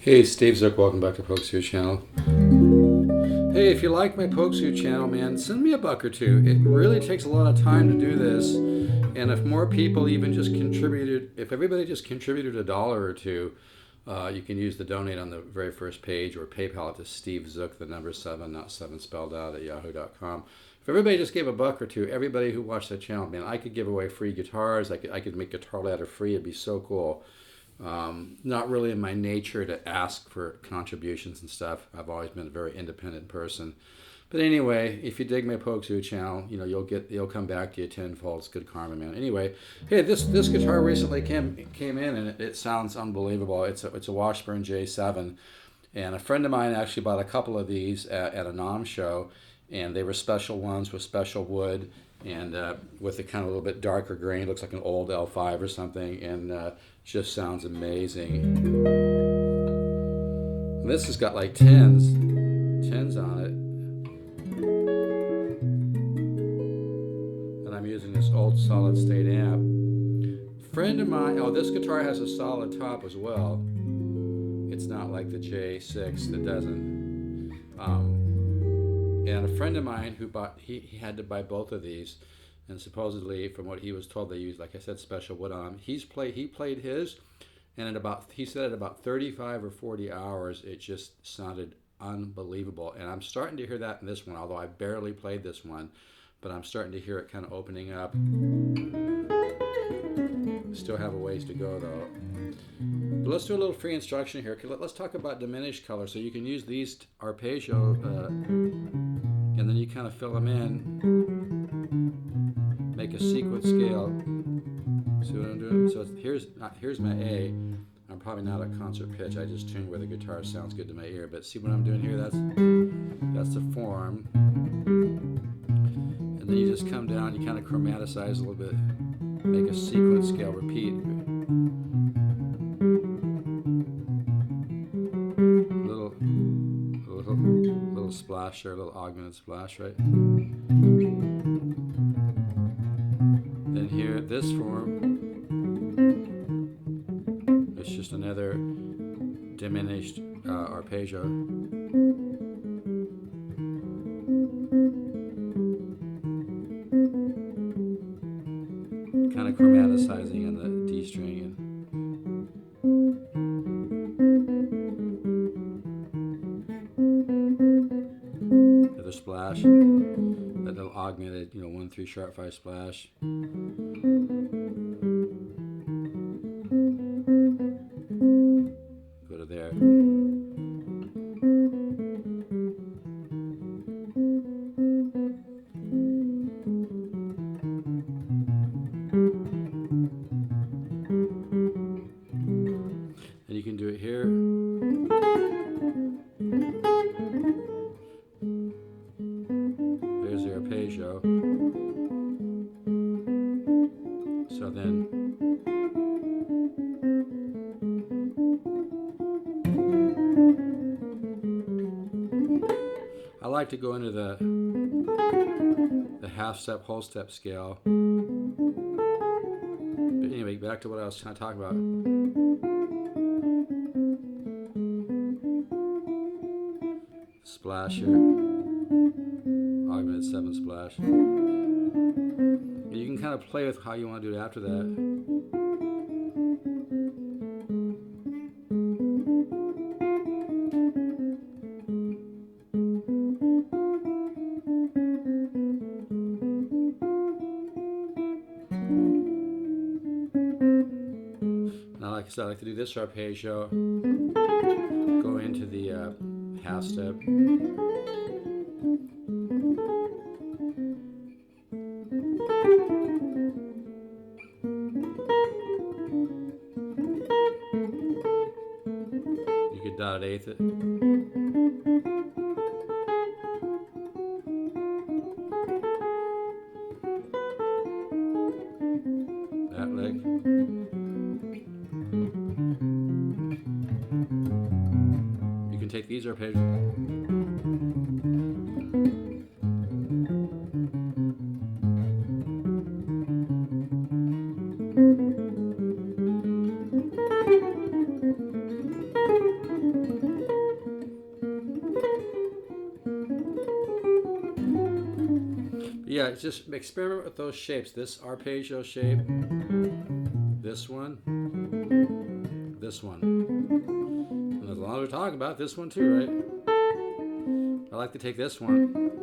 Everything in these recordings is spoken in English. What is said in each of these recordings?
Hey, Steve Zook, welcome back to Pokesue channel. Hey, if you like my Pokesue channel, man, send me a buck or two. It really takes a lot of time to do this, and if more people even just contributed, if everybody just contributed $1 or two, you can use the donate on the very first page or PayPal it to Steve Zook, the number 7, not 7 spelled out, at yahoo.com. If everybody just gave a buck or two, everybody who watched that channel, man, I could give away free guitars. I could make Guitar Ladder free. It'd be so cool. Not really in my nature to ask for contributions and stuff. I've always been a very independent person. But anyway, if you dig my Pokesue channel, you know, you'll come back to you tenfold. It's good karma, man. Anyway, hey, this guitar recently came in and it sounds unbelievable. It's a Washburn J7, and a friend of mine actually bought a couple of these at a NAMM show, and they were special ones with special wood and with a kind of a little bit darker grain. Looks like an old L5 or something, and just sounds amazing. And this has got like tens on it. And I'm using this old solid state amp. Friend of mine, oh, this guitar has a solid top as well. It's not like the J6 that doesn't. And a friend of mine who bought, he had to buy both of these, and supposedly, from what he was told, they used, like I said, special wood on them. He played his, and he said at about 35 or 40 hours, it just sounded unbelievable. And I'm starting to hear that in this one, although I barely played this one, but I'm starting to hear it kind of opening up. Still have a ways to go though. But let's do a little free instruction here. Let's talk about diminished color. So you can use these arpeggio, and then you kind of fill them in, make a sequence scale. See what I'm doing? So here's my A. I'm probably not at concert pitch. I just tuned where the guitar sounds good to my ear. But see what I'm doing here? That's the form. And then you just come down. You kind of chromaticize a little bit. Make a sequence scale. Repeat. Little splash there, a little augmented splash, right? Then here, this form, it's just another diminished arpeggio. Kind of chromaticizing on the D string. Another splash, that little augmented, 1-3 sharp 5 splash. Go to there. And you can do it here. There's the arpeggio. So then I like to go into the half step, whole step scale. But anyway, back to what I was trying to talk about. Splash here, augmented 7 splash. You can kind of play with how you want to do it after that. Now, like I said, I like to do this arpeggio, go into the half step. You could dot eighth it. That leg. You can take these arpeggios. Yeah, just experiment with those shapes. This arpeggio shape, this one, this one. And as long as we're talking about this one too, right? I like to take this one.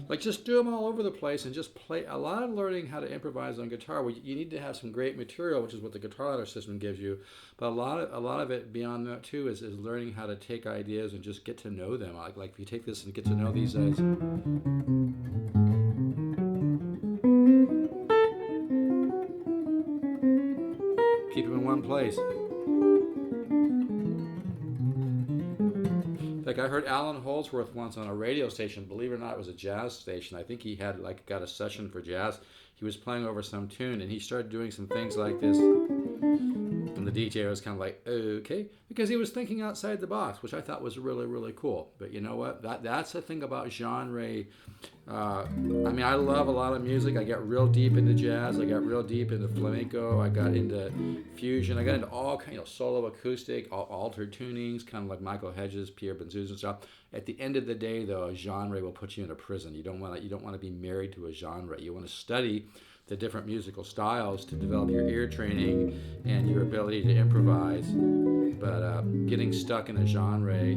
Like just do them all over the place and just play. A lot of learning how to improvise on guitar, well, you need to have some great material, which is what the guitar ladder system gives you. But a lot of it beyond that too is learning how to take ideas and just get to know them. Like if you take this and get to know these guys. Keep them in one place. Like I heard Alan Holdsworth once on a radio station, believe it or not, it was a jazz station. I think he had got a session for jazz. He was playing over some tune and he started doing some things like this. And the DJ was kind of like, okay, because he was thinking outside the box, which I thought was really, really cool. But you know what? That's the thing about genre. I mean, I love a lot of music. I got real deep into jazz. I got real deep into flamenco. I got into fusion. I got into all kind of solo acoustic, altered tunings, kind of like Michael Hedges, Pierre Benzouz and stuff. At the end of the day, though, a genre will put you in a prison. You don't want to be married to a genre. You want to study the different musical styles to develop your ear training and your ability to improvise. But getting stuck in a genre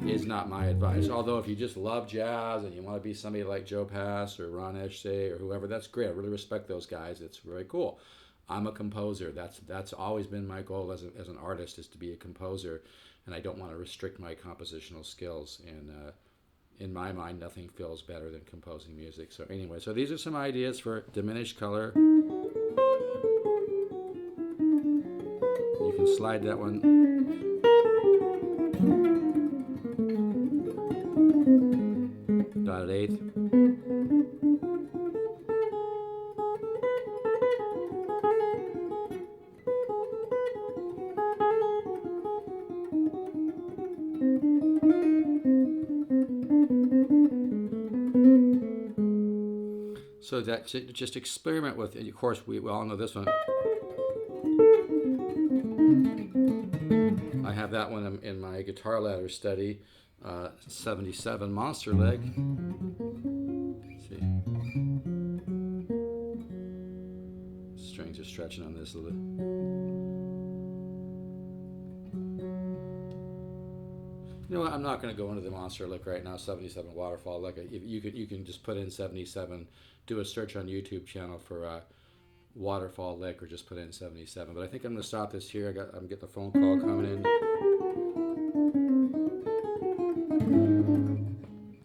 is not my advice. Although if you just love jazz and you want to be somebody like Joe Pass or Ron Eshsay or whoever, that's great. I really respect those guys. It's very cool. I'm a composer. That's always been my goal as an artist, is to be a composer, and I don't want to restrict my compositional skills. And in my mind, nothing feels better than composing music. So anyway, so these are some ideas for diminished color. You can slide that one. Dotted eighth. So that just experiment with, and of course we all know this one. I have that one in my guitar ladder study, 77 monster leg. Let's see. Strings are stretching on this a little. You know what? I'm not going to go into the monster lick right now. 77 waterfall lick. You can just put in 77. Do a search on YouTube channel for waterfall lick, or just put in 77. But I think I'm going to stop this here. I'm getting a phone call coming in.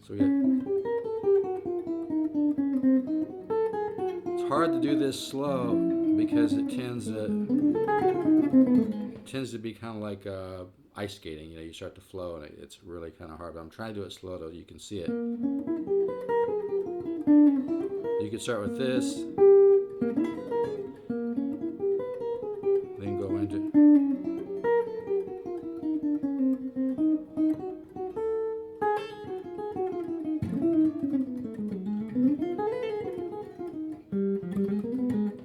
So it's hard to do this slow because it tends to be kind of like ice skating. You know, you start to flow and it's really kind of hard. But I'm trying to do it slow so you can see it. You can start with this, then go into.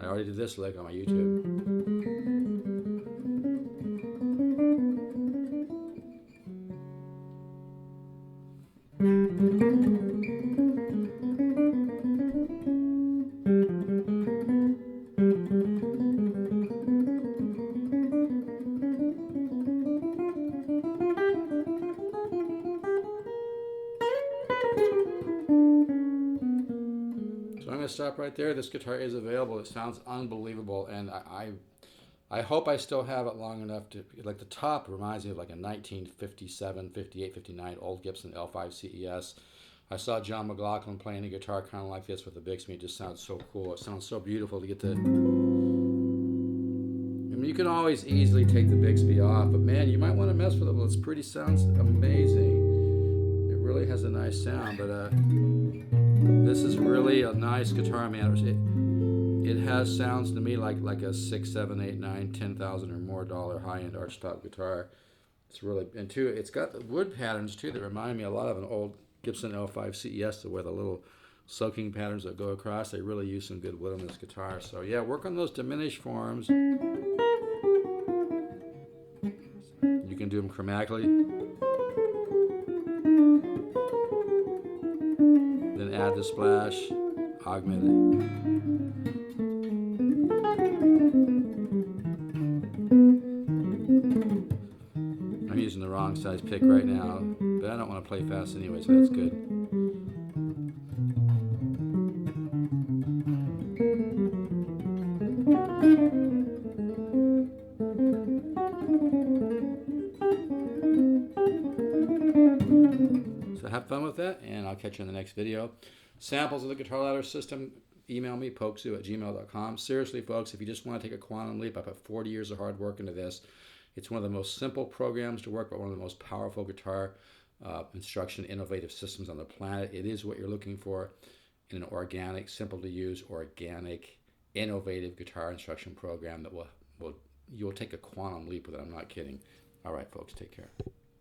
I already did this lick on my YouTube. I'm going to stop right there. This guitar is available. It sounds unbelievable, and I hope I still have it long enough to, like, the top reminds me of like a 1957, 58, 59 old Gibson L5 CES. I saw John McLaughlin playing a guitar kind of like this with the Bixby. It just sounds so cool. It sounds so beautiful to get the... I mean, you can always easily take the Bixby off, but man, you might want to mess with it. Well, sounds amazing. It really has a nice sound, but this is really a nice guitar, man. it has sounds to me like a 6, 7, 8, 9, 10,000 or more high-end archtop guitar. It's really, and too, it's got the wood patterns too that remind me a lot of an old Gibson L5 CES where the little soaking patterns that go across. They really use some good wood on this guitar. So yeah, work on those diminished forms. You can do them chromatically. Then add the splash, augment it. I'm using the wrong size pick right now, but I don't want to play fast anyway, so that's good. So have fun with that, and I'll catch you in the next video. Samples of the guitar ladder system, email me, pokesoo@gmail.com. Seriously, folks, if you just want to take a quantum leap, I put 40 years of hard work into this. It's one of the most simple programs to work, but one of the most powerful guitar instruction innovative systems on the planet. It is what you're looking for in an organic, simple to use, organic, innovative guitar instruction program that you'll take a quantum leap with it. I'm not kidding. All right, folks, take care.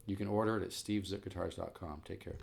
You can order it at stevesguitars.com. Take care.